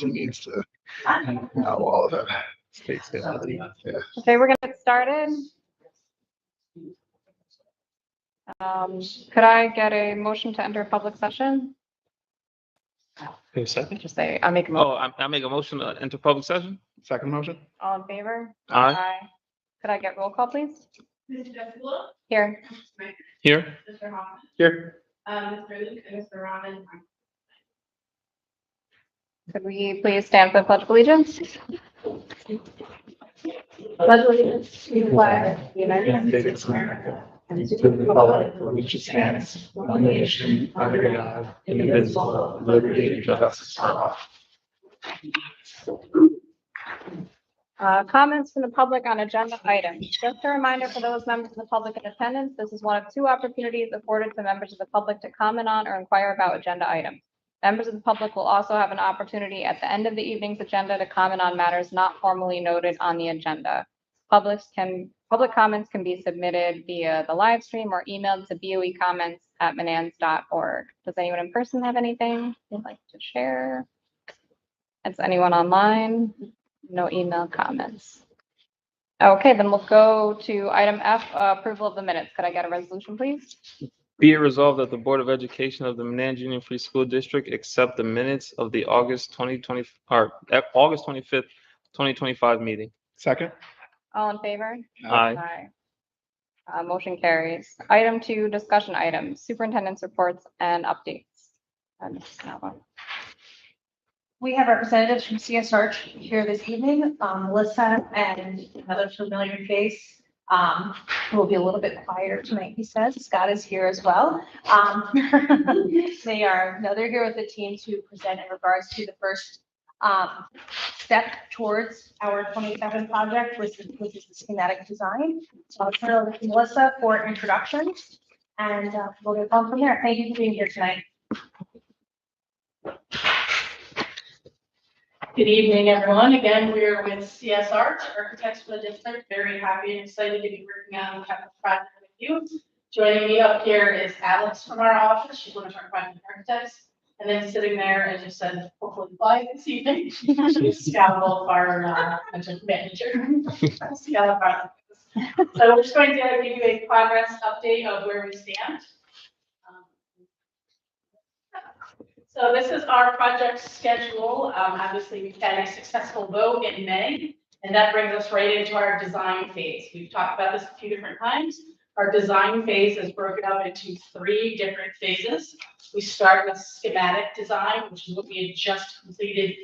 needs to know all of it. States it. Yeah. Okay, we're gonna get started. Could I get a motion to enter public session? Second. Just say, I'll make a motion. I make a motion to enter public session. Second motion. All in favor? Aye. Could I get roll call, please? Mr. Jeffrey, Here. Mr. Smith, Here. Mr. Hoffman, Here. Mr. Luke, and Mr. Rahman. Could we please stand for the Pledge of Allegiance? Pledge allegiance to the flag of the United States of America and to the republic for which it stands, one nation, under God, indivisible, with liberty and justice for all. Comments from the public on agenda items. Just a reminder for those members of the public in attendance, this is one of two opportunities afforded to members of the public to comment on or inquire about agenda items. Members of the public will also have an opportunity at the end of the evening's agenda to comment on matters not formally noted on the agenda. Public comments can be submitted via the live stream or emailed to boecomments@menands.org. Does anyone in person have anything they'd like to share? Is anyone online? No email comments. Okay, then we'll go to item F, approval of the minutes. Could I get a resolution, please? Be it resolved that the Board of Education of the Menands Union Free School District accept the minutes of the August 25th, 2025 meeting. Second. All in favor? Aye. Motion carries. Item 2, discussion items, superintendent's reports and updates. I missed that one. We have representatives from CSR here this evening, Melissa and another familiar face, who will be a little bit quieter tonight, he says. Scott is here as well. They're here with the team to present in regards to the first step towards our 27 project, which is the schematic design. So I'll turn it over to Melissa for introductions, and we'll get on from there. Thank you for being here tonight. Good evening, everyone. Again, we're with CSR, Architects for the District. Very happy and excited to be working on the project with you. Joining me up here is Alex from our office. She's one of our project architects. And then sitting there, as you said, hopefully quiet this evening, she's Scott Wolf, our project manager. So we're just going to give you a progress update of where we stand. So this is our project schedule. Obviously, we've had a successful vote in May, and that brings us right into our design phase. We've talked about this a few different times. Our design phase is broken up into 3 different phases. We start with schematic design, which is what we had just completed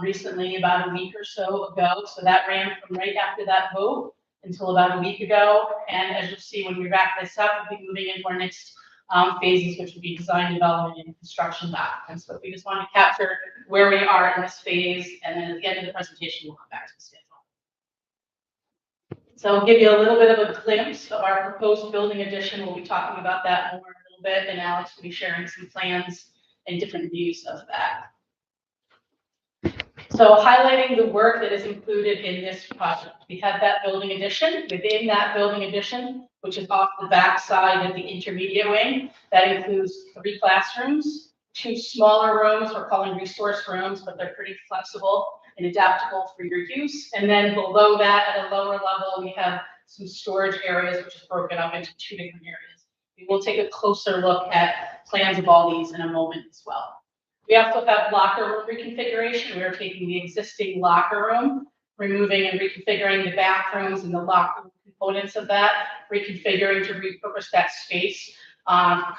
recently, about a week or so ago. So that ran from right after that vote until about a week ago. And as you'll see, when we wrap this up, we'll be moving into our next phases, which would be design, development, and construction documents. But we just want to capture where we are in this phase, and then at the end of the presentation, we'll come back to the schedule. So I'll give you a little bit of a glimpse of our proposed building addition. We'll be talking about that more in a little bit, and Alex will be sharing some plans and different views of that. So highlighting the work that is included in this project. We have that building addition. Within that building addition, which is off the back side of the intermediate wing, that includes 3 classrooms, 2 smaller rooms we're calling resource rooms, but they're pretty flexible and adaptable for your use. And then below that, at a lower level, we have some storage areas, which is broken up into 2 different areas. We will take a closer look at plans of all these in a moment as well. We also have locker room reconfiguration. We are taking the existing locker room, removing and reconfiguring the bathrooms and the locker room components of that, reconfiguring to repurpose that space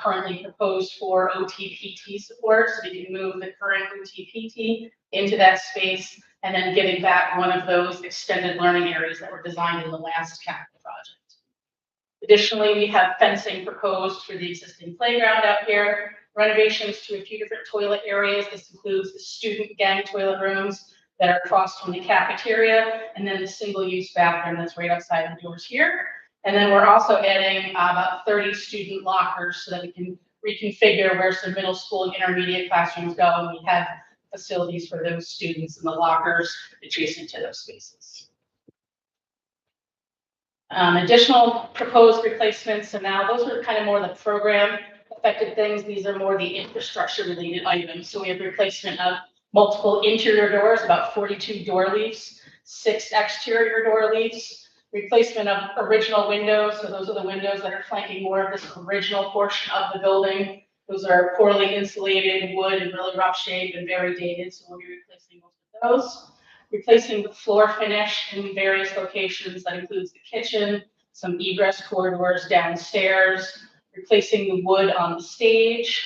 currently proposed for OT-PT support. So you can move the current OT-PT into that space, and then giving back one of those extended learning areas that were designed in the last capital project. Additionally, we have fencing proposed for the existing playground out here, renovations to a few different toilet areas. This includes the student gang toilet rooms that are across from the cafeteria, and then the single-use bathroom that's right outside the doors here. And then we're also adding about 30 student lockers so that we can reconfigure where some middle school and intermediate classrooms go, and we have facilities for those students in the lockers adjacent to those spaces. Additional proposed replacements, so now those are kind of more the program affected things. These are more the infrastructure related items. So we have replacement of multiple interior doors, about 42 door leaves, 6 exterior door leaves, replacement of original windows. So those are the windows that are flanking more of this original portion of the building. Those are poorly insulated wood and really rough shape and very dated, so we'll be replacing most of those. Replacing the floor finish in various locations. That includes the kitchen, some egress corridors downstairs, replacing the wood on the stage,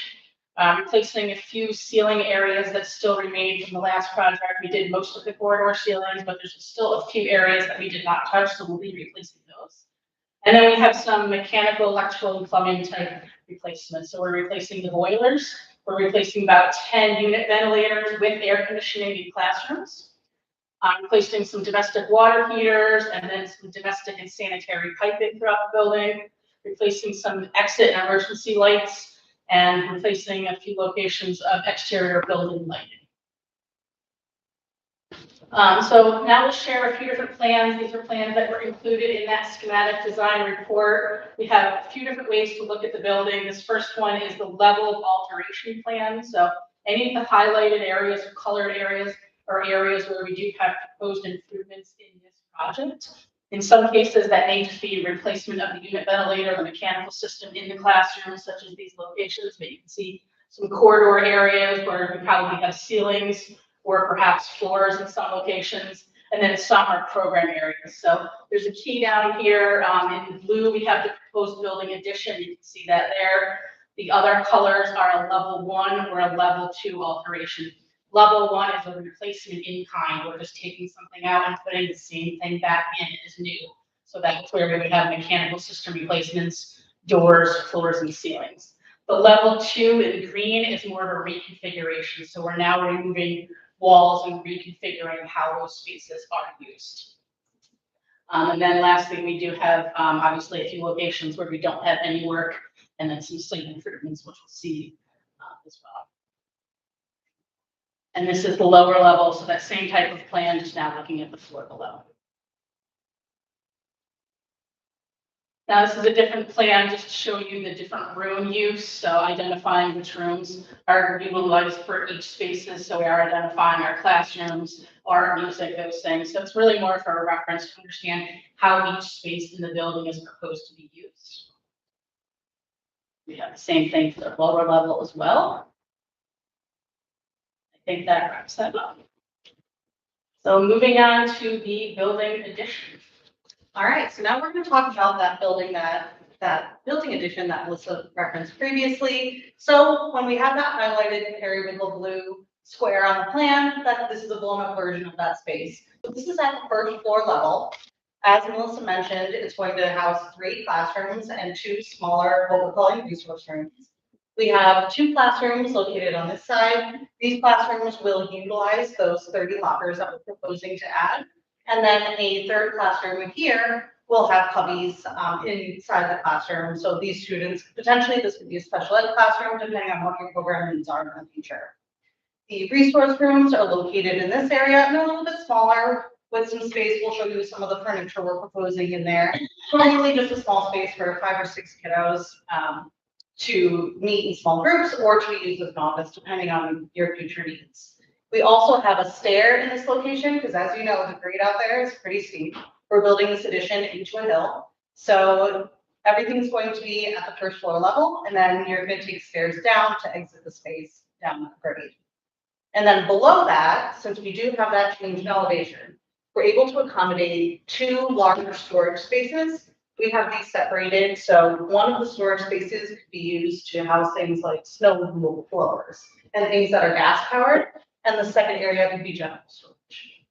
replacing a few ceiling areas that still remain from the last project. We did most of the corridor ceilings, but there's still a few areas that we did not touch, so we'll be replacing those. And then we have some mechanical, electrical, and plumbing type replacements. So we're replacing the boilers. We're replacing about 10 unit ventilators with air conditioning in classrooms. Replacing some domestic water heaters and then some domestic and sanitary piping throughout the building. Replacing some exit and emergency lights and replacing a few locations of exterior building lighting. So now we'll share a few different plans. These are plans that were included in that schematic design report. We have a few different ways to look at the building. This first one is the level of alteration plan. So any of the highlighted areas or colored areas are areas where we do have proposed improvements in this project. In some cases, that may just be replacement of the unit ventilator, the mechanical system in the classroom, such as these locations. But you can see some corridor areas where we probably have ceilings or perhaps floors in some locations, and then some are program areas. So there's a key down here. In blue, we have the proposed building addition. You can see that there. The other colors are a level 1 or a level 2 alteration. Level 1 is a replacement in kind. We're just taking something out and putting the same thing back in as new. So that's where we would have mechanical system replacements, doors, floors, and ceilings. The level 2 in green is more of a reconfiguration. So we're now removing walls and reconfiguring how those spaces are used. And then lastly, we do have obviously a few locations where we don't have any work, and then some site improvements, which we'll see as well. And this is the lower level, so that same type of plan, just now looking at the floor below. Now this is a different plan just to show you the different room use. So identifying which rooms are utilized for each spaces. So we are identifying our classrooms, art, music, those things. So it's really more for a reference to understand how each space in the building is proposed to be used. We have the same thing for the lower level as well. I think that wraps that up. So moving on to the building addition. All right, so now we're going to talk about that building addition that Melissa referenced previously. So when we have that highlighted periwinkle blue square on the plan, this is a blown up version of that space. So this is at the first floor level. As Melissa mentioned, it's going to house 3 classrooms and 2 smaller, what we're calling resource rooms. We have 2 classrooms located on this side. These classrooms will utilize those 30 lockers that we're proposing to add. And then a 3rd classroom here will have cubbies inside the classroom. So these students, potentially this could be a special ed classroom, depending on what your program needs are in the future. The resource rooms are located in this area and they're a little bit smaller with some space. We'll show you some of the furniture we're proposing in there. Probably just a small space for 5 or 6 kiddos to meet in small groups or to use as an office, depending on your future needs. We also have a stair in this location because, as you know, the grade out there is pretty steep. We're building this addition into a hill. So everything's going to be at the first floor level, and then you're going to take stairs down to exit the space down that grade. And then below that, since we do have that change in elevation, we're able to accommodate 2 larger storage spaces. We have these separated. So one of the storage spaces could be used to house things like snow removal blowers and things that are gas powered. And the second area could be general storage.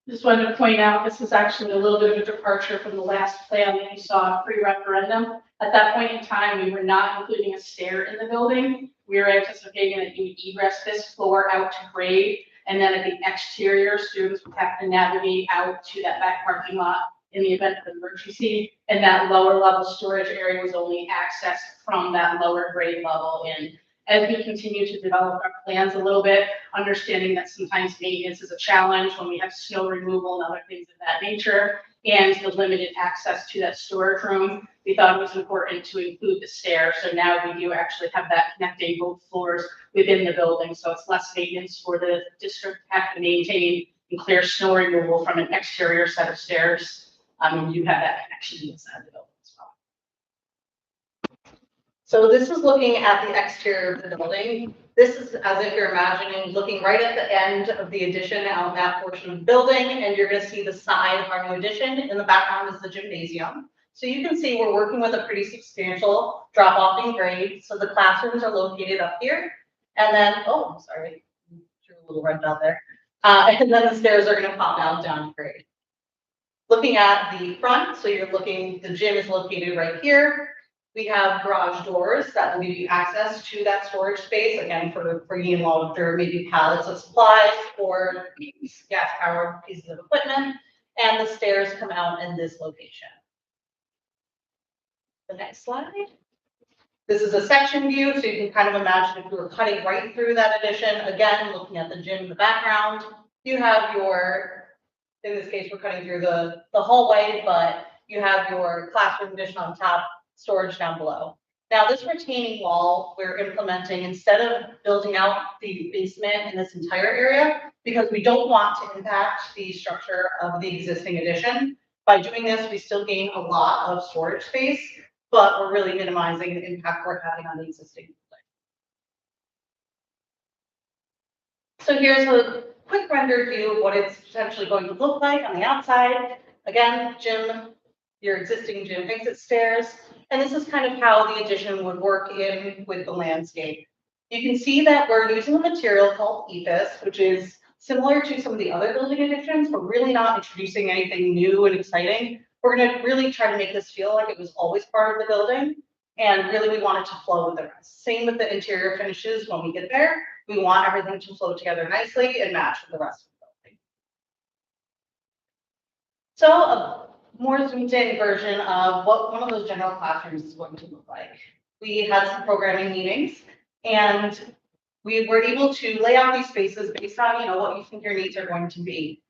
Just wanted to point out, this is actually a little bit of a departure from the last plan that you saw pre-referendum. At that point in time, we were not including a stair in the building. We were anticipating that you would egress this floor out to grade, and then at the exterior, students would have to navigate out to that back parking lot in the event of an emergency. And that lower level storage area was only accessed from that lower grade level in as we continue to develop our plans a little bit, understanding that sometimes maintenance is a challenge when we have snow removal and other things of that nature, and the limited access to that storage room, we thought it was important to include the stairs. So now we do actually have that connecting both floors within the building. So it's less maintenance for the district to have to maintain and clear snow removal from an exterior set of stairs. And you have that connection inside the building as well. So this is looking at the exterior of the building. This is as if you're imagining looking right at the end of the addition out that portion of the building, and you're gonna see the side of our new addition. In the background is the gymnasium. So you can see we're working with a pretty substantial drop off in grade. So the classrooms are located up here. And then, oh, I'm sorry, drew a little red dot there. And then the stairs are gonna pop down grade. Looking at the front, so you're looking, the gym is located right here. We have garage doors that will give you access to that storage space, again, for bringing in larger, maybe pallets of supplies or gas powered pieces of equipment. And the stairs come out in this location. The next slide. This is a section view, so you can kind of imagine if we were cutting right through that addition, again, looking at the gym in the background. You have your, in this case, we're cutting through the hallway, but you have your classroom addition on top, storage down below. Now this retaining wall we're implementing instead of building out the basement in this entire area, because we don't want to impact the structure of the existing addition. By doing this, we still gain a lot of storage space, but we're really minimizing the impact we're having on the existing building. So here's a quick rendered view of what it's potentially going to look like on the outside. Again, gym, your existing gym exit stairs. And this is kind of how the addition would work in with the landscape. You can see that we're using a material called EPIS, which is similar to some of the other building additions. We're really not introducing anything new and exciting. We're going to really try to make this feel like it was always part of the building. And really, we want it to flow with the rest. Same with the interior finishes when we get there. We want everything to flow together nicely and match with the rest of the building. So a more zoomed in version of what one of those general classrooms is going to look like. We had some programming meetings and we were able to lay out these spaces based on, what you think your needs are going to be.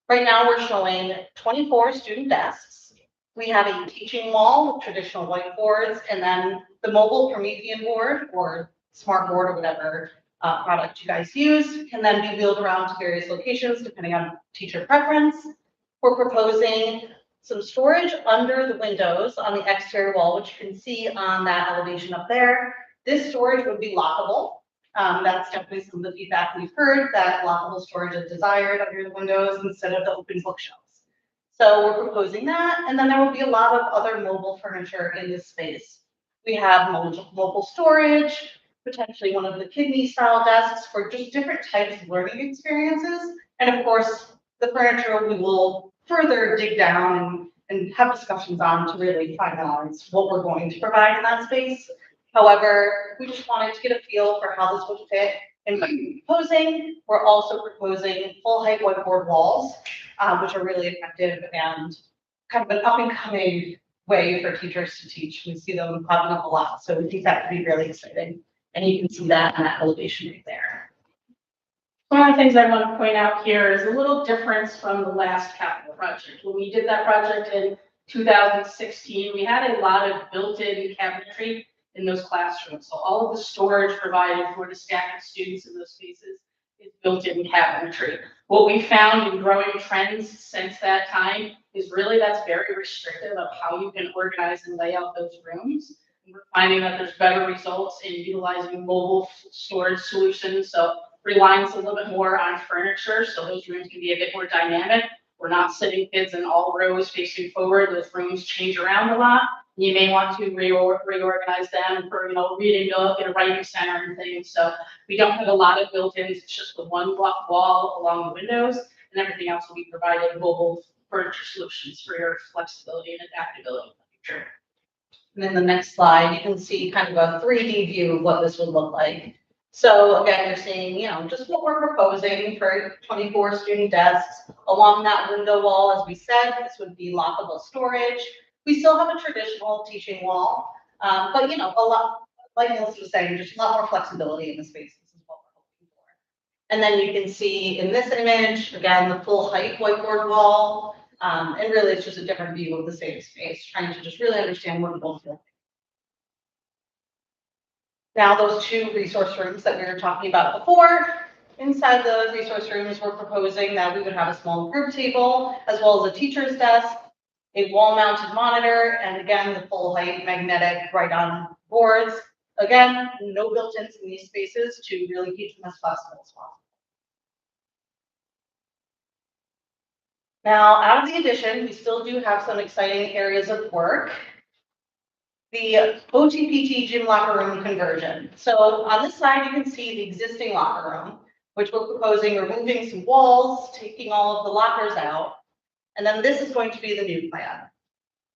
Right now we're showing 24 student desks. We have a teaching wall with traditional whiteboards, and then the mobile Promethean board or smart board or whatever product you guys use can then be wheeled around to various locations depending on teacher preference. We're proposing some storage under the windows on the exterior wall, which you can see on that elevation up there. This storage would be lockable. That's definitely some of the feedback we've heard, that lockable storage is desired under the windows instead of the open bookshelves. So we're proposing that, and then there will be a lot of other mobile furniture in this space. We have mobile storage, potentially one of the kidney style desks for just different types of learning experiences. And of course, the furniture we will further dig down and have discussions on to really finalize what we're going to provide in that space. However, we just wanted to get a feel for how this would fit in what we're proposing. We're also proposing full height whiteboard walls, which are really effective and kind of an up and coming way for teachers to teach. We see them popping up a lot. So we think that could be really exciting. And you can see that in that elevation right there. One of the things I want to point out here is a little difference from the last capital project. When we did that project in 2016, we had a lot of built-in cabinetry in those classrooms. So all of the storage provided for the staff and students in those spaces is built-in cabinetry. What we found in growing trends since that time is really that's very restrictive of how you can organize and lay out those rooms. And we're finding that there's better results in utilizing mobile storage solutions. So reliance a little bit more on furniture, so those rooms can be a bit more dynamic. We're not sitting kids in all rows facing forward. Those rooms change around a lot. You may want to reorganize them for, reading nook and a writing center and things. So we don't have a lot of built-ins. It's just the one block wall along the windows, and everything else will be provided mobile furniture solutions for your flexibility and adaptability in the future. And in the next slide, you can see kind of a 3D view of what this would look like. So again, you're seeing, just what we're proposing for 24 student desks. Along that window wall, as we said, this would be lockable storage. We still have a traditional teaching wall, but a lot like Melissa was saying, just a lot more flexibility in the spaces is what we're looking for. And then you can see in this image, again, the full height whiteboard wall. And really it's just a different view of the same space, trying to just really understand what people feel. Now, those two resource rooms that we were talking about before, inside the resource rooms, we're proposing that we would have a small group table, as well as a teacher's desk, a wall-mounted monitor, and again, the full height magnetic right-on boards. Again, no built-ins in these spaces to really keep them as flexible as possible. Now, out of the addition, we still do have some exciting areas of work. The OTPT gym locker room conversion. So on this side, you can see the existing locker room, which we're proposing removing some walls, taking all of the lockers out. And then this is going to be the new plan.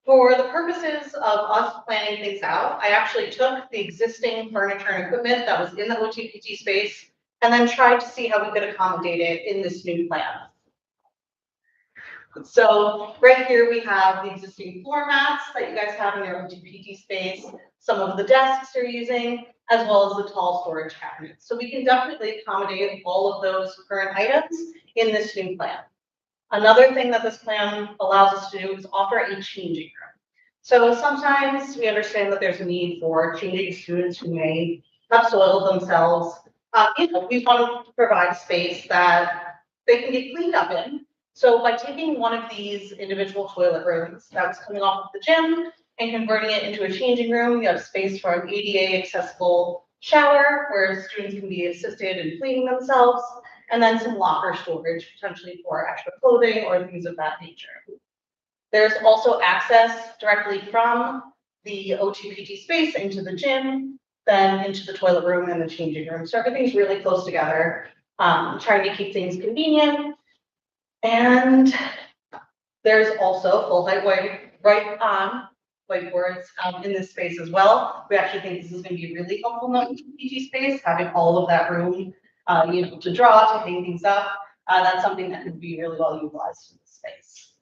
For the purposes of us planning things out, I actually took the existing furniture and equipment that was in the OTPT space and then tried to see how we could accommodate it in this new plan. So right here, we have the existing floor mats that you guys have in your OTPT space, some of the desks they're using, as well as the tall storage cabinets. So we can definitely accommodate all of those current items in this new plan. Another thing that this plan allows us to do is offer a changing room. So sometimes we understand that there's a need for changing students who may have soiled themselves. We want to provide a space that they can get cleaned up in. So by taking one of these individual toilet rooms that was coming off of the gym and converting it into a changing room, you have space for an ADA accessible shower where students can be assisted in cleaning themselves, and then some locker storage potentially for extra clothing or things of that nature. There's also access directly from the OTPT space into the gym, then into the toilet room and the changing room. So everything's really close together, trying to keep things convenient. And there's also full height whiteboards in this space as well. We actually think this is going to be really helpful in the OTPT space, having all of that room, to draw, to hang things up. That's something that could be really well utilized in this space.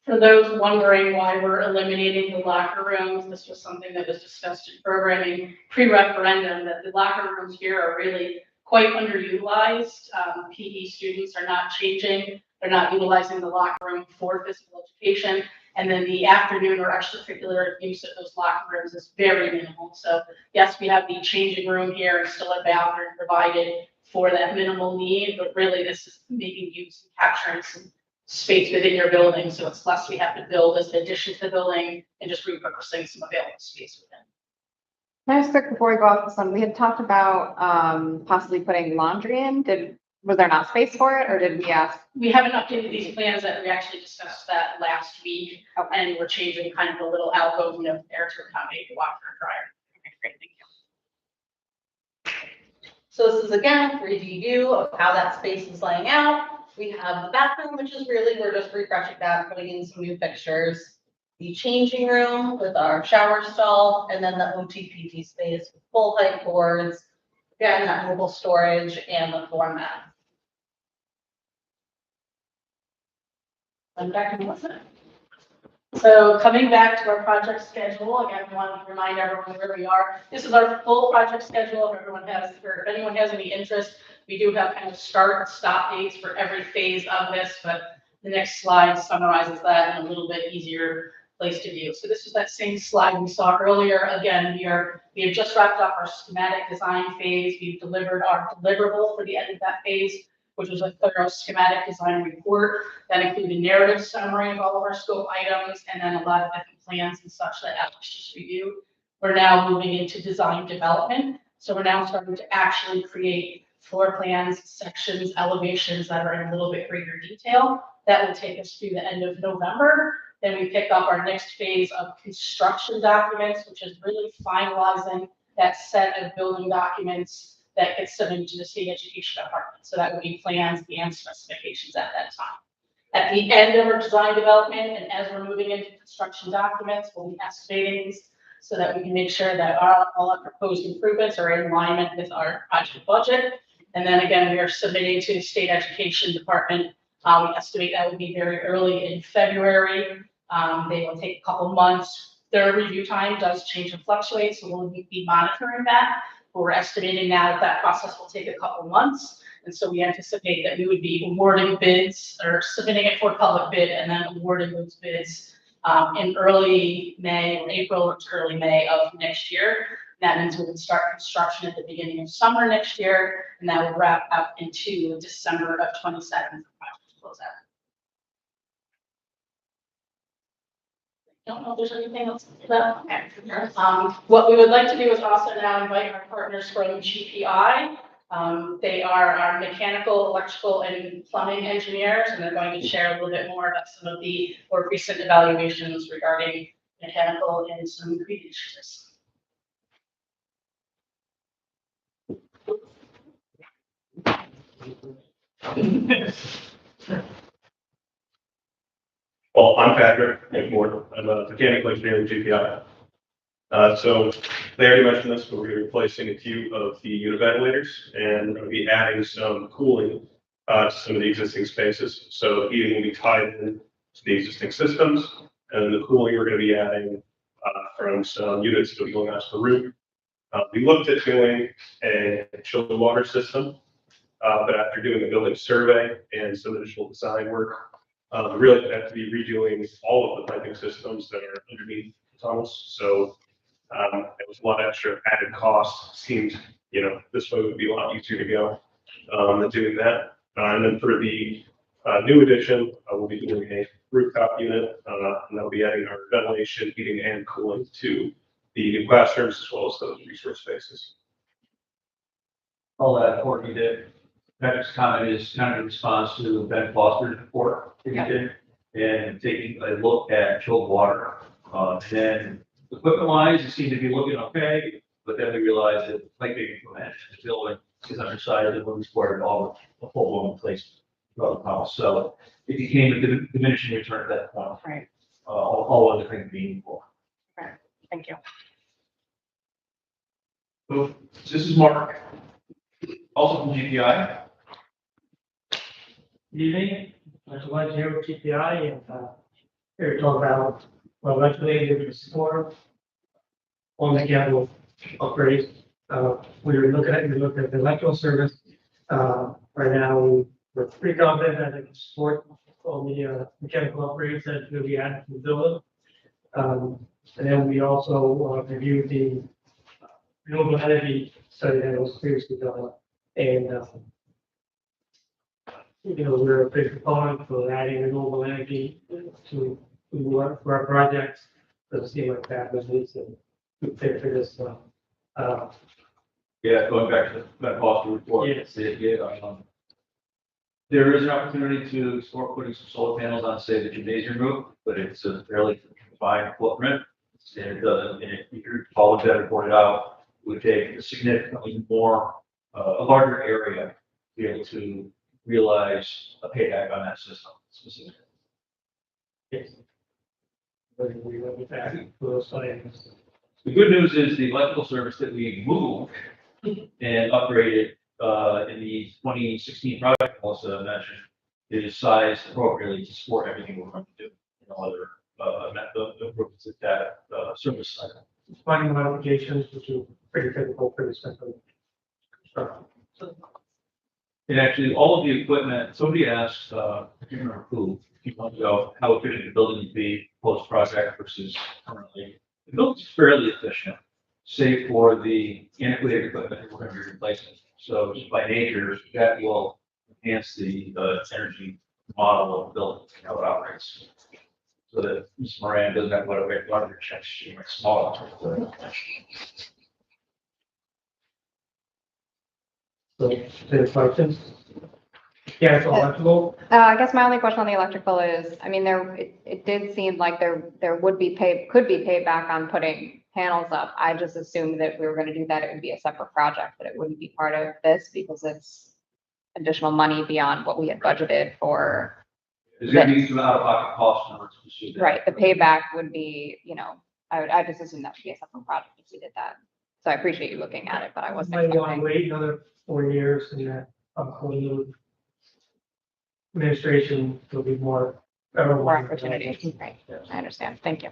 For those wondering why we're eliminating the locker rooms, this was something that was discussed in programming pre-referendum, that the locker rooms here are really quite underutilized. PE students are not changing. They're not utilizing the locker room for physical education. And then the afternoon or extracurricular use of those locker rooms is very minimal. So yes, we have the changing room here and still a bathroom provided for that minimal need, but really this is making use and capturing some space within your building. So it's less we have to build as an addition to the building and just repurposing some available space within. Can I just quick before we go off this one, we had talked about possibly putting laundry in. Was there not space for it, or did we ask? We haven't updated these plans that we actually discussed that last week, and we're changing kind of the little alcove there to accommodate the washer and dryer. Okay, great, thank you. So this is again a 3D view of how that space is laying out. We have the bathroom, which is really, we're just refreshing that, putting in some new fixtures. The changing room with our shower stall, and then the OTPT space with full height boards, again, that mobile storage and the floor mat. I'm back to Melissa. So coming back to our project schedule, again, we want to remind everyone where we are. This is our full project schedule. If anyone has any interest, we do have kind of start and stop dates for every phase of this, but the next slide summarizes that in a little bit easier place to view. So this is that same slide we saw earlier. Again, we have just wrapped up our schematic design phase. We've delivered our deliverable for the end of that phase, which was a thorough schematic design report that included a narrative summary of all of our scope items, and then a lot of different plans and such that Alex just reviewed. We're now moving into design development. So we're now starting to actually create floor plans, sections, elevations that are in a little bit greater detail. That will take us through the end of November. Then we pick up our next phase of construction documents, which is really finalizing that set of building documents that gets submitted to the state education department. So that would be plans and specifications at that time. At the end of our design development, and as we're moving into construction documents, we'll be estimating these so that we can make sure that all our proposed improvements are in alignment with our project budget. And then again, we are submitting to the state education department. We estimate that would be very early in February. They will take a couple months their review time does change and fluctuate, so we'll be monitoring that. But we're estimating now that that process will take a couple months. And so we anticipate that we would be awarding bids or submitting it for public bid and then awarding those bids in early May or April or to early May of next year. That means we would start construction at the beginning of summer next year, and that would wrap up into December of 27 for project closeout. Don't know if there's anything else to that. What we would like to do is also now invite our partners from GPI. They are our mechanical, electrical, and plumbing engineers, and they're going to share a little bit more about some of the more recent evaluations regarding mechanical and some green initiatives. Well, I'm Patrick McMord. I'm a mechanical engineer at GPI. So they already mentioned this, but we're gonna be replacing a few of the unit ventilators and we're gonna be adding some cooling to some of the existing spaces. So heating will be tied in to the existing systems, and the cooling we're gonna be adding from some units that will be going out to the roof. We looked at doing a chilled water system, but after doing a building survey and some additional design work, we really have to be redoing all of the piping systems that are underneath the tunnels. So it was a lot extra added cost. Seemed, this way would be a lot easier to go than doing that. And then for the new addition, we'll be doing a rooftop unit, and that'll be adding our ventilation, heating, and cooling to the new classrooms as well as those resource spaces. All that Courtney did. Patrick's comment is kind of a response to Ben Foster's report that he did, and taking a look at chilled water. Then equipment wise, it seemed to be looking okay, but then we realized that piping equipment is building is undersized and was required all the full blown replacement throughout the house. So it became a diminishing return at that point. Right. All other things being equal. Thank you. So this is Mark, also from GPI. Good evening, I'm Elijah here with GPI, and here to talk about what electrically we support on the capital upgrades. We looked at the electrical service. Right now, we're pretty confident that it can support all the mechanical upgrades that will be added to the building. And then we also reviewed the renewable energy study that was previously done, and we're a big proponent for adding renewable energy to our projects. Doesn't seem like that was needs to fit for this. Yeah, going back to that Foster report. Yes. There is an opportunity to explore putting some solar panels on, say, the gymnasium roof, but it's a fairly confined footprint. And if you follow that reported out, it would take a significantly more, a larger area to be able to realize a payback on that system specifically. Yes. But we went with that for those science. The good news is the electrical service that we moved and upgraded in the 2016 project, also mentioned, is sized appropriately to support everything we're going to do. Other improvements at that service site. Finding modifications, which are pretty typical for this type of construction. And actually, all of the equipment, somebody asked, I can't remember who, a few months ago, how efficient the building would be post-project versus currently. The building's fairly efficient, save for the antiquated equipment that we're going to be replacing. So just by nature, that will enhance the energy model of the building, how it operates. So that Ms. Moran doesn't have to let away larger checks, she makes smaller. So, any questions? Yeah, it's electrical. I guess my only question on the electrical is, I mean, it did seem like there could be payback on putting panels up. I just assumed that if we were gonna do that, it would be a separate project, that it wouldn't be part of this because it's additional money beyond what we had budgeted for. There's going to be some out-of-pocket costs in order to pursue that. Right, the payback would be, I just assumed that would be a separate project if we did that. So I appreciate you looking at it, but I wasn't Might want to expecting. wait another 4 years and that upcoming administration will be more. More opportunity, right, I understand, thank you.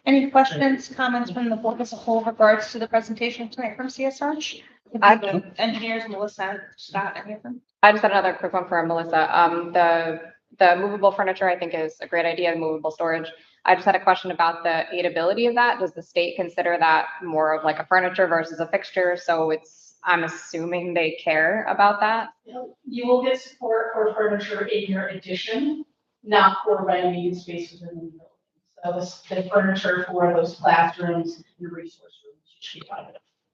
Any questions, comments from the board as a whole in regards to the presentation tonight from CSR? I- Engineers, Melissa, Scott, any of them? I just had another quick one for Melissa. The movable furniture, I think, is a great idea, movable storage. I just had a question about the aidability of that. Does the state consider that more of like a furniture versus a fixture? So I'm assuming they care about that. You will get support for furniture in your addition, not for renovating spaces in the building. So the furniture for those classrooms and resource rooms should be fine.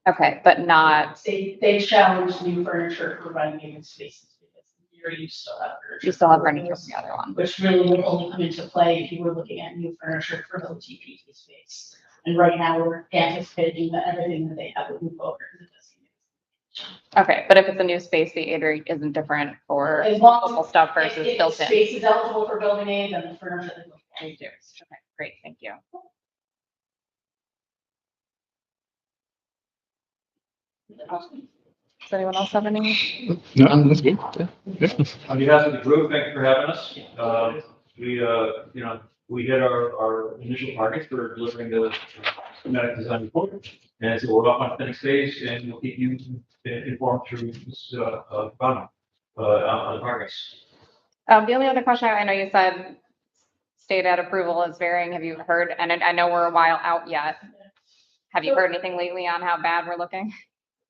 Okay, but not, They challenge new furniture for renovating spaces because here you still have furniture. you still have furniture from the other one. Which really would only come into play if you were looking at new furniture for the OTPT space. And right now, we're anticipating that everything that they have would move over to the designated. Okay, but if it's a new space, the aid rate isn't different for As long as local stuff If versus the built in. space is eligible for building aid, then the furniture is. Okay, great, thank you. Does anyone else have any? No, that's good. Yeah. On behalf of the group, thank you for having us. We hit our initial targets for delivering the schematic design report. And so we're up on the next stage and we'll keep you informed through this, on the progress. The only other question, I know you said state ad approval is varying. Have you heard, and I know we're a while out yet. Have you heard anything lately on how bad we're looking?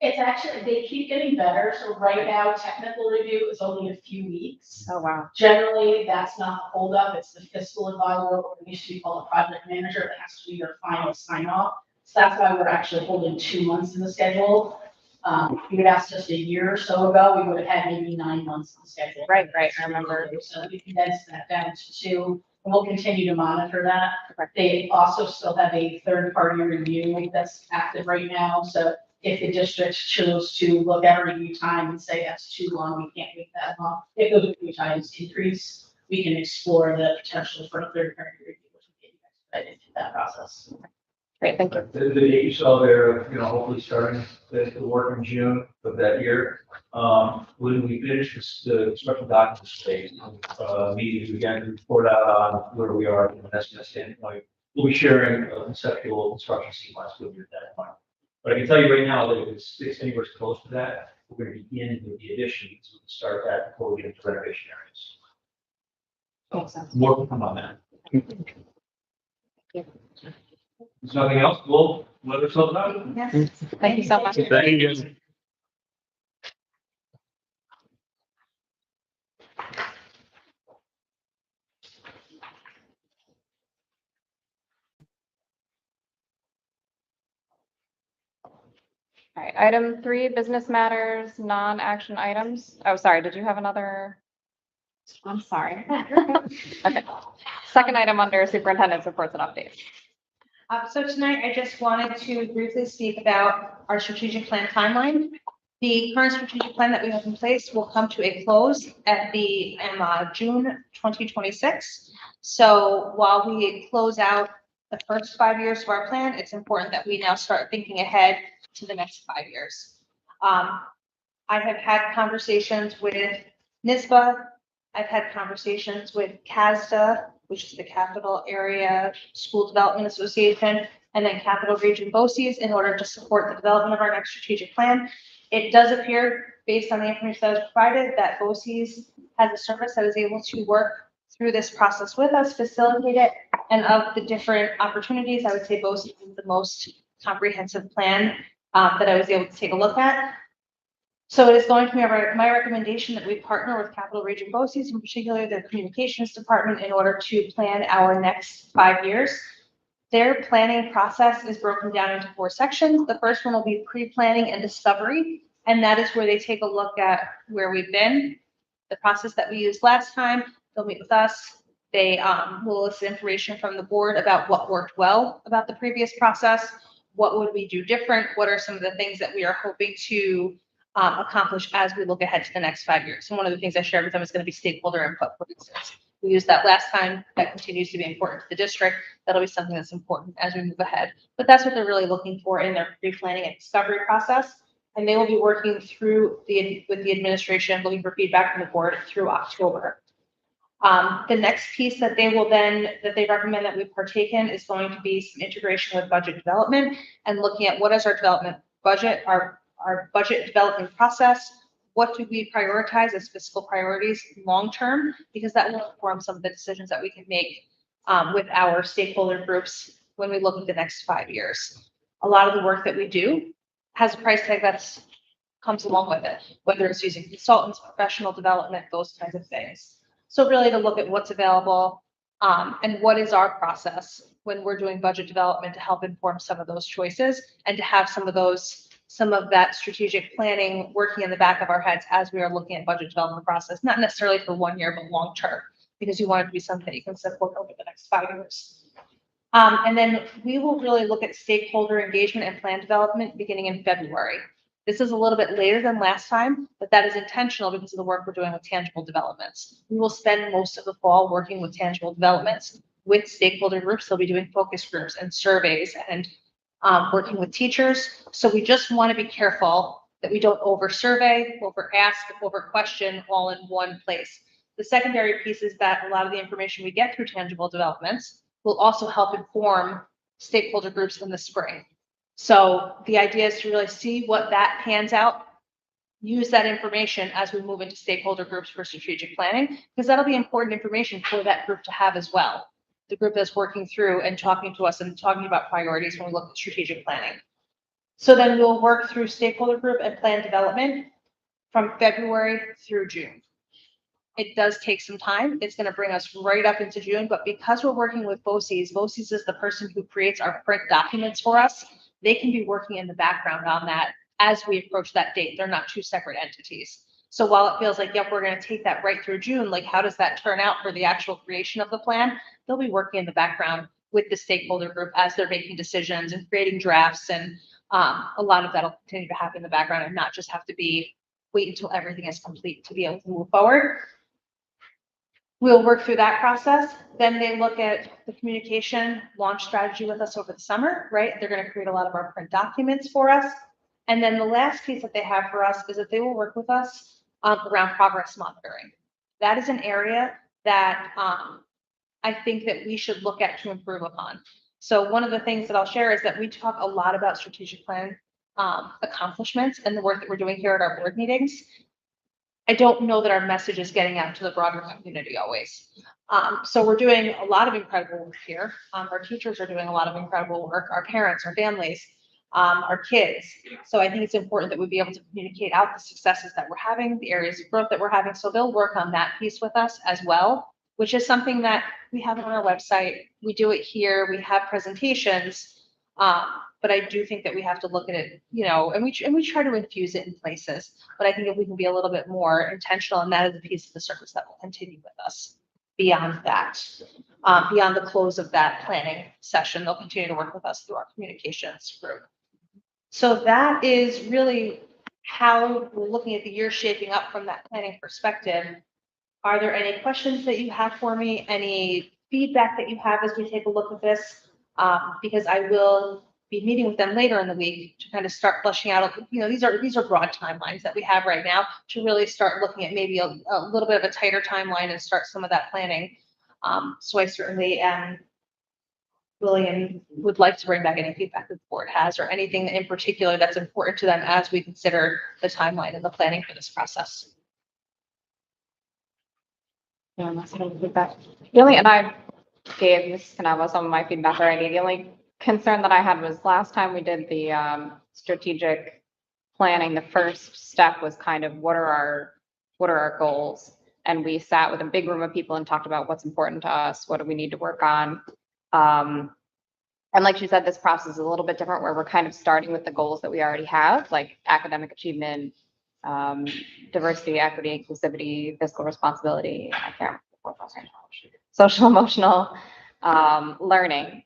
It's actually, they keep getting better. So right now, technical review is only a few weeks. Oh, wow. Generally, that's not the holdup. It's the fiscal advisor, or it used to be called a project manager, that has to do your final sign off. So that's why we're actually holding 2 months in the schedule. If you had asked us a year or so ago, we would have had maybe 9 months on the schedule. Right, I remember. So we condensed that down to 2, and we'll continue to monitor that. They also still have a third-party review that's active right now. So if the district chose to look at a review time and say that's too long, we can't wait that long. If those review times increase, we can explore the potential for a third-party review, which will get you expedited into that process. Great, thank you. The date you saw there, hopefully starting the work in June of that year. When we finish the special documents stage, meetings, we can report out on where we are from an estimate standpoint. We'll be sharing a conceptual construction sequence with you at that point. But I can tell you right now that if it's anywhere close to that, we're going to begin with the additions. We can start that before we get into renovation areas. So, more will come on that. There's nothing else. We'll let ourselves know. Yes. Thank you so much. Thank you. All right, item 3, business matters, non-action items. Oh, sorry, did you have another? I'm sorry. Okay. Second item under superintendent's reports and updates. So tonight, I just wanted to briefly speak about our strategic plan timeline. The current strategic plan that we have in place will come to a close at the June 2026. So while we close out the first 5 years of our plan, it's important that we now start thinking ahead to the next 5 years. I have had conversations with NISBA. I've had conversations with CASDA, which is the Capital Area School Development Association, and then Capital Region BOCES in order to support the development of our next strategic plan. It does appear, based on the information that was provided, that BOCES has a service that is able to work through this process with us, facilitate it, and of the different opportunities, I would say BOCES is the most comprehensive plan that I was able to take a look at. So it is going to be my recommendation that we partner with Capital Region BOCES, in particular their communications department, in order to plan our next 5 years. Their planning process is broken down into 4 sections. The first one will be pre-planning and discovery, and that is where they take a look at where we've been, the process that we used last time. They'll meet with us. They will elicit information from the board about what worked well about the previous process. What would we do different? What are some of the things that we are hoping to accomplish as we look ahead to the next 5 years? And one of the things I shared with them is going to be stakeholder input, for instance. We used that last time. That continues to be important to the district. That'll be something that's important as we move ahead. But that's what they're really looking for in their pre-planning and discovery process. And they will be working through with the administration, looking for feedback from the board through October. The next piece that they recommend that we partake in is going to be some integration with budget development and looking at what is our development budget, our budget development process. What do we prioritize as fiscal priorities long-term? Because that will inform some of the decisions that we can make with our stakeholder groups when we look at the next 5 years. A lot of the work that we do has a price tag that's comes along with it, whether it's using consultants, professional development, those kinds of things. So really to look at what's available and what is our process when we're doing budget development to help inform some of those choices and to have some of that strategic planning working in the back of our heads as we are looking at budget development process, not necessarily for 1 year, but long term, because you want it to be something that you can support over the next 5 years. And then we will really look at stakeholder engagement and plan development beginning in February. This is a little bit later than last time, but that is intentional because of the work we're doing with tangible developments. We will spend most of the fall working with tangible developments with stakeholder groups. They'll be doing focus groups and surveys and working with teachers. So we just want to be careful that we don't over survey, over ask, over question all in one place. The secondary piece is that a lot of the information we get through tangible developments will also help inform stakeholder groups in the spring. So the idea is to really see what that pans out, use that information as we move into stakeholder groups for strategic planning, because that'll be important information for that group to have as well. The group that's working through and talking to us and talking about priorities when we look at strategic planning. So then we'll work through stakeholder group and plan development from February through June. It does take some time. It's going to bring us right up into June, but because we're working with BOCES, BOCES is the person who creates our print documents for us. They can be working in the background on that as we approach that date. They're not two separate entities. So while it feels like, yep, we're going to take that right through June, like how does that turn out for the actual creation of the plan? They'll be working in the background with the stakeholder group as they're making decisions and creating drafts. And a lot of that will continue to happen in the background and not just have to be wait until everything is complete to be able to move forward. We'll work through that process. Then they look at the communication launch strategy with us over the summer, right? They're going to create a lot of our print documents for us. And then the last piece that they have for us is that they will work with us around progress monitoring. That is an area that I think that we should look at to improve upon. So one of the things that I'll share is that we talk a lot about strategic plan accomplishments and the work that we're doing here at our board meetings. I don't know that our message is getting out to the broader community always. So we're doing a lot of incredible work here. Our teachers are doing a lot of incredible work, our parents, our families, our kids. So I think it's important that we be able to communicate out the successes that we're having, the areas of growth that we're having. So they'll work on that piece with us as well, which is something that we have on our website. We do it here. We have presentations. But I do think that we have to look at it, you know, and we try to infuse it in places. But I think if we can be a little bit more intentional, and that is a piece of the service that will continue with us beyond that, beyond the close of that planning session, they'll continue to work with us through our communications group. So that is really how we're looking at the year shaping up from that planning perspective. Are there any questions that you have for me? Any feedback that you have as we take a look at this? Because I will be meeting with them later in the week to kind of start fleshing out, you know, these are broad timelines that we have right now to really start looking at maybe a little bit of a tighter timeline and start some of that planning. So I certainly am willing and would like to bring back any feedback that the board has or anything in particular that's important to them as we consider the timeline and the planning for this process. Yeah, that's some feedback. The only, and I gave this kind of some of my feedback already. The only concern that I had was last time we did the strategic planning, the first step was kind of what are our goals? And we sat with a big room of people and talked about what's important to us, what do we need to work on. And like she said, this process is a little bit different where we're kind of starting with the goals that we already have, like academic achievement, diversity, equity, inclusivity, fiscal responsibility, I can't remember, social emotional learning.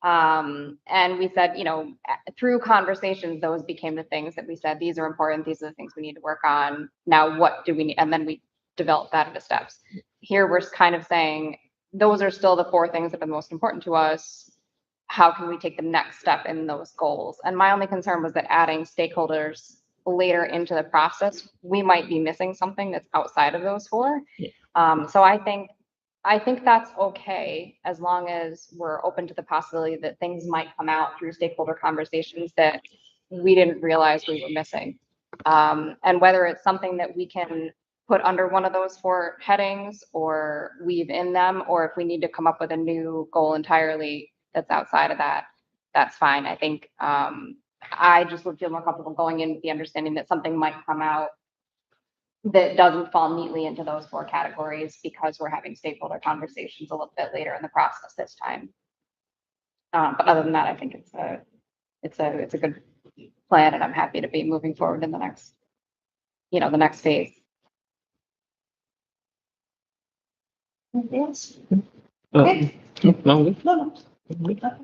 And we said, you know, through conversations, those became the things that we said, these are important. These are the things we need to work on. Now, what do we need? And then we developed that into steps. Here, we're kind of saying, those are still the 4 things that are most important to us. How can we take the next step in those goals? And my only concern was that adding stakeholders later into the process, we might be missing something that's outside of those 4. Yeah. So I think I think that's okay, as long as we're open to the possibility that things might come out through stakeholder conversations that we didn't realize we were missing. And whether it's something that we can put under one of those four headings or weave in them, or if we need to come up with a new goal entirely that's outside of that, that's fine. I think, I just would feel more comfortable going in with the understanding that something might come out that doesn't fall neatly into those four categories because we're having stakeholder conversations a little bit later in the process this time. But other than that, I think it's a good plan, and I'm happy to be moving forward in the next, the next phase. Yes. Okay. No, good. No,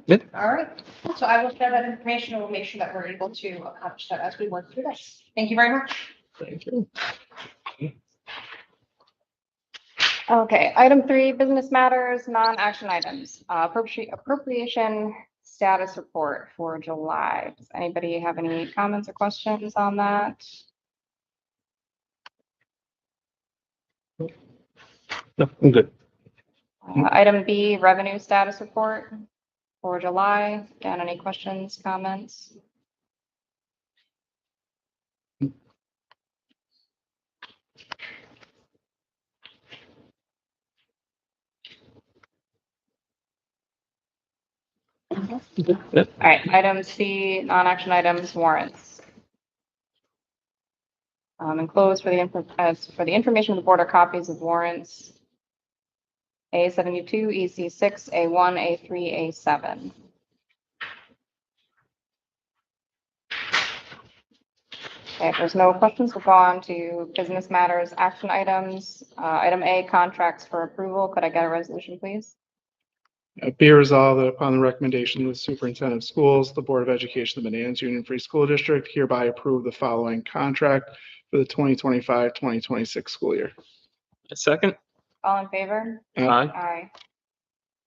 Good. all right. So I will share that information and we'll make sure that we're able to accomplish that as we work through this. Thank you very much. Thank you. Okay, item 3, business matters, non-action items, appropriation status report for July. Does anybody have any comments or questions on that? No, I'm good. Item B, revenue status report for July. Again, any questions, comments? Good. All right, item C, non-action items, warrants. Enclosed for the information of the board are copies of warrants A72, EC6, A1, A3, A7. Okay, if there's no questions, we'll go on to business matters, action items. Item A, contracts for approval. Could I get a resolution, please? Be resolved that upon the recommendation of the superintendent of schools, the Board of Education of the Manans Union Free School District hereby approve the following contract for the 2025-2026 school year. A second? All in favor? Aye. Aye.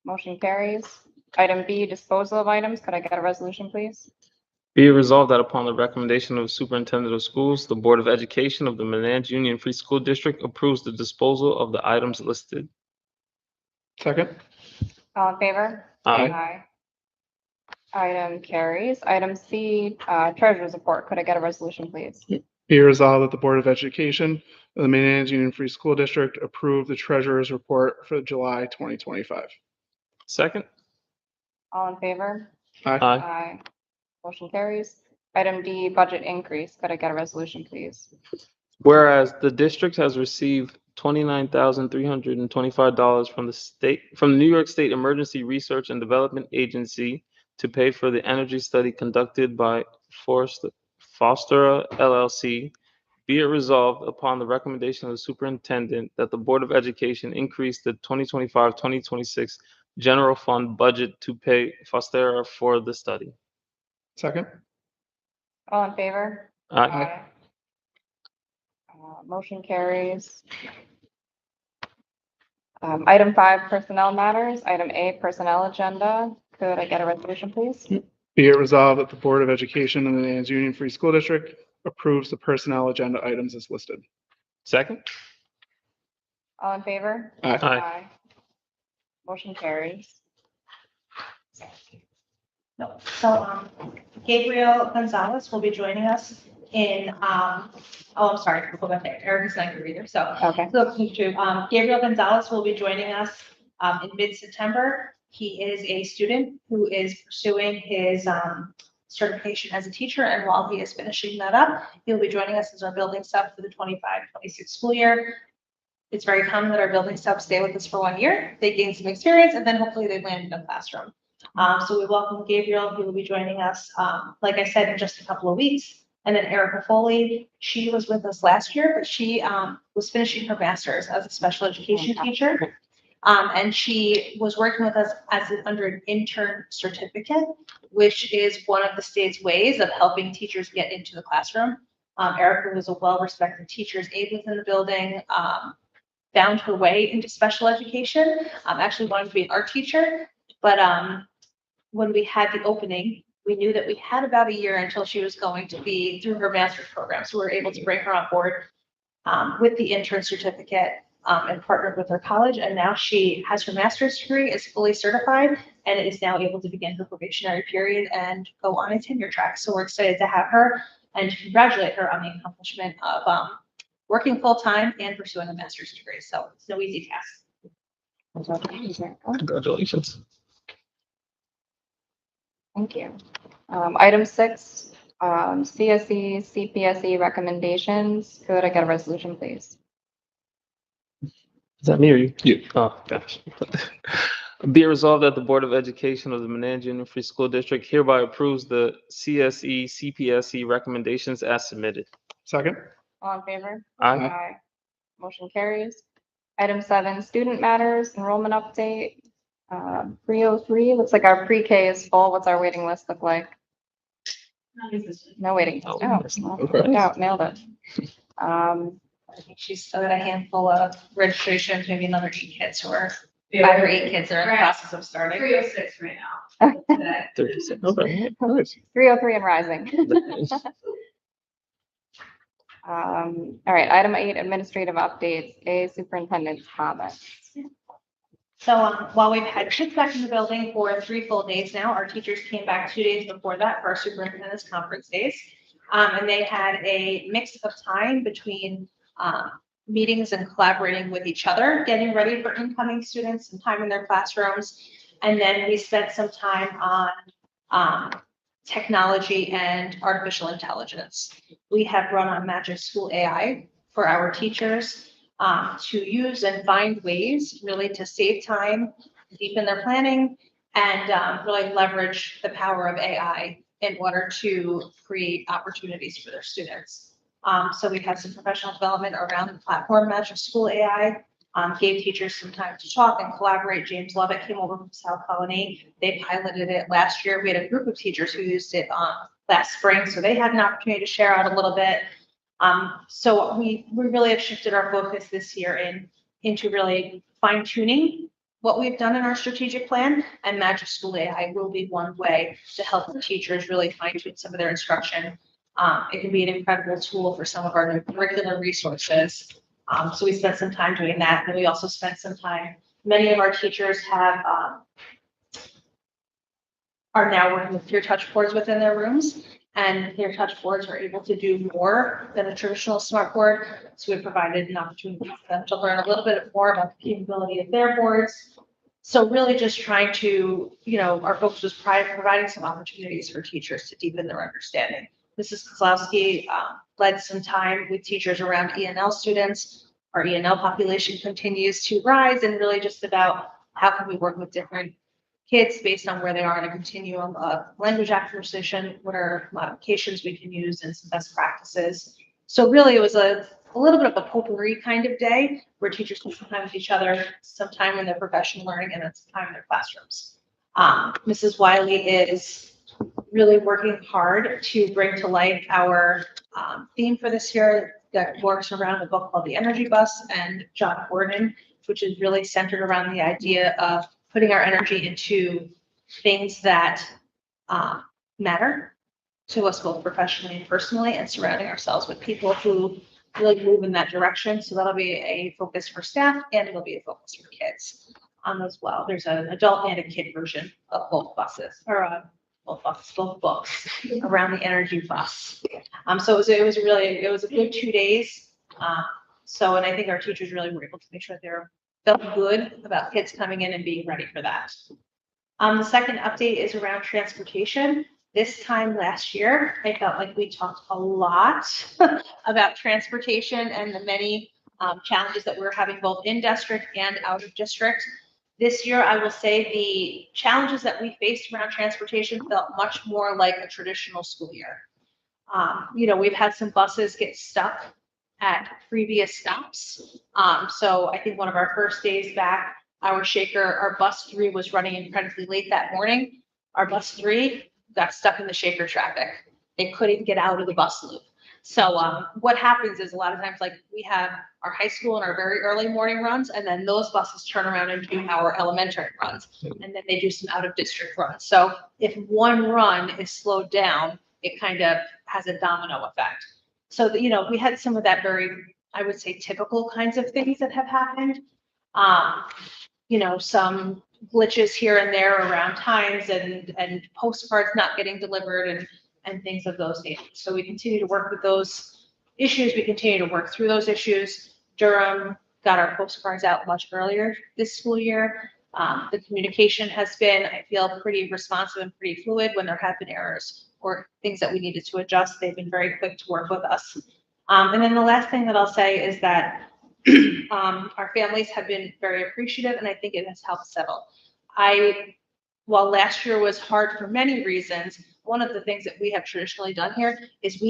Motion carries. Item B, disposal of items. Could I get a resolution, please? Be it resolved that upon the recommendation of the superintendent of schools, the Board of Education of the Manans Union Free School District approves the disposal of the items listed. Second. All in favor? Aye. Item carries. Item C, treasurer's report. Could I get a resolution, please? Be resolved that the Board of Education of the Manans Union Free School District approve the treasurer's report for July 2025. Second? All in favor? Aye. Aye. Motion carries. Item D, budget increase. Could I get a resolution, please? Whereas the district has received $29,325 from the New York State Emergency Research and Development Agency to pay for the energy study conducted by Foster LLC. Be it resolved upon the recommendation of the superintendent that the Board of Education increase the 2025-2026 general fund budget to pay Fostera for the study. Second. All in favor? Aye. Motion carries. Item 5, personnel matters. Item A, personnel agenda. Could I get a resolution, please? Be it resolved that the Board of Education of the Manans Union Free School District approves the personnel agenda items as listed. Second? All in favor? Aye. Motion carries. No. So, Gabriel Gonzalez will be joining us in, I'm sorry, we'll go back there. Eric is not going to be there, so. Okay. Gabriel Gonzalez will be joining us, in mid-September. He is a student who is pursuing his, certification as a teacher, and while he is finishing that up, he'll be joining us as our building sub for the 25-26 school year. It's very common that our building subs stay with us for 1 year. They gain some experience, and then hopefully they land in a classroom. So we welcome Gabriel. He will be joining us, like I said, in just a couple of weeks. And then Erica Foley, she was with us last year, but she was finishing her master's as a special education teacher. And she was working with us under an intern certificate, which is one of the state's ways of helping teachers get into the classroom. Erica was a well-respected teacher's aide within the building, found her way into special education, actually wanted to be an art teacher. But when we had the opening, we knew that we had about a year until she was going to be through her master's program. So we were able to bring her on board with the intern certificate. and partnered with her college. And now she has her master's degree, is fully certified, and is now able to begin her probationary period and go on a tenure track. So we're excited to have her and to congratulate her on the accomplishment of working full-time and pursuing a master's degree. So it's no easy task. Congratulations. Thank you. Item 6, CSE, CPSE recommendations. Could I get a resolution, please? Is that me or you? You. Oh, gosh. Be it resolved that the Board of Education of the Manans Union Free School District hereby approves the CSE, CPSE recommendations as submitted. Second. All in favor? Aye. Motion carries. Item 7, student matters, enrollment update. 303, looks like our pre-K is full. What's our waiting list look like? No waiting. Oh, Oh, okay. yeah, nailed it. I think she's still got a handful of registrations, maybe another 8 kids who are, 5 or 8 kids are in the process of starting. 306 right now. Today. 36. Okay. Nice. 303 and rising. All right, item 8, administrative updates, A, superintendent's comments. So while we've had kids back in the building for 3 full days now, our teachers came back 2 days before that for our superintendent's conference days. And they had a mix of time between meetings and collaborating with each other, getting ready for incoming students and time in their classrooms. And then we spent some time on technology and artificial intelligence. We have run on Magic School AI for our teachers to use and find ways really to save time, deepen their planning, and really leverage the power of AI in order to create opportunities for their students. So we had some professional development around the platform Magic School AI, gave teachers some time to talk and collaborate. James Lovett came over from South Colony. They piloted it last year. We had a group of teachers who used it last spring, so they had an opportunity to share out a little bit. So we really have shifted our focus this year into really fine tuning what we've done in our strategic plan, and Magic School AI will be one way to help the teachers really fine tune some of their instruction. It can be an incredible tool for some of our new curricular resources. So we spent some time doing that. And we also spent some time, many of our teachers are now working with peer touch boards within their rooms. And peer touch boards are able to do more than a traditional smart board. So we provided an opportunity for them to learn a little bit more about the capability of their boards. So really just trying to, our focus was providing some opportunities for teachers to deepen their understanding. Mrs. Kozlowski led some time with teachers around ENL students. Our ENL population continues to rise, and really just about how can we work with different kids based on where they are in a continuum of language acquisition, what are modifications we can use, and some best practices. So really it was a little bit of a potpourri kind of day where teachers spend some time with each other, some time in their professional learning, and then some time in their classrooms. Mrs. Wiley is really working hard to bring to life our theme for this year that works around a book called The Energy Bus and John Gordon, which is really centered around the idea of putting our energy into things that matter to us both professionally and personally, and surrounding ourselves with people who really move in that direction. So that'll be a focus for staff, and it'll be a focus for kids as well. There's an adult and a kid version of both buses, or both books around the energy bus. So it was a good 2 days. And I think our teachers really were able to make sure they felt good about kids coming in and being ready for that. The second update is around transportation. This time last year, I felt like we talked a lot about transportation and the many challenges that we're having both in district and out of district. This year, I will say the challenges that we faced around transportation felt much more like a traditional school year. We've had some buses get stuck at previous stops. So I think one of our first days back, our bus 3 was running incredibly late that morning. Our bus 3 got stuck in the Shaker traffic. They couldn't get out of the bus loop. So what happens is a lot of times, like, we have our high school and our very early morning runs, and then those buses turn around and do our elementary runs, and then they do some out of district runs. So if one run is slowed down, it kind of has a domino effect. So we had some of that very I would say, typical kinds of things that have happened. Some glitches here and there around times and postcards not getting delivered and things of those natures. So we continue to work with those issues. We continue to work through those issues. Durham got our postcards out much earlier this school year. The communication has been, I feel, pretty responsive and pretty fluid. When there have been errors or things that we needed to adjust, they've been very quick to work with us. And then the last thing that I'll say is that our families have been very appreciative, and I think it has helped settle. While last year was hard for many reasons, one of the things that we have traditionally done here is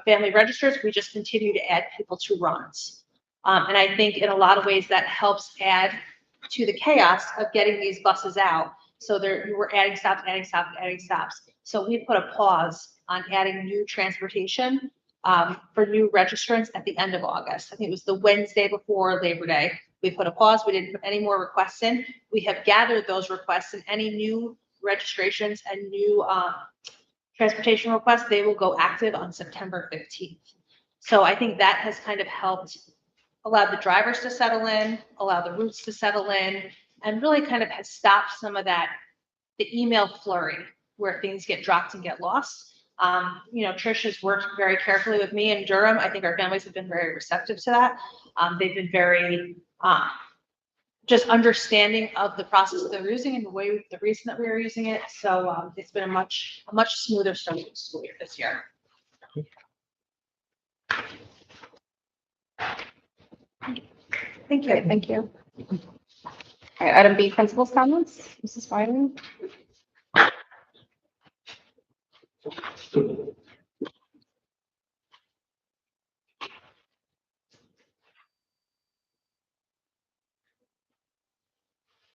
family registers, we just continue to add people to runs. And I think in a lot of ways that helps add to the chaos of getting these buses out. So we're adding stops. So we put a pause on adding new transportation for new registrants at the end of August. I think it was the Wednesday before Labor Day. We put a pause. We didn't put any more requests in. We have gathered those requests, and any new registrations and new transportation requests, they will go active on September 15th. So I think that has kind of helped allow the drivers to settle in, allow the routes to settle in, and really kind of has stopped some of the email flurry where things get dropped and get lost. Trish has worked very carefully with me in Durham. I think our families have been very receptive to that. They've been very just understanding of the process that they're using and the reason that we are using it. So it's been a much smoother start to the school year this year. Thank you. Thank you. All right, item B, principal's comments. Mrs. Wyman.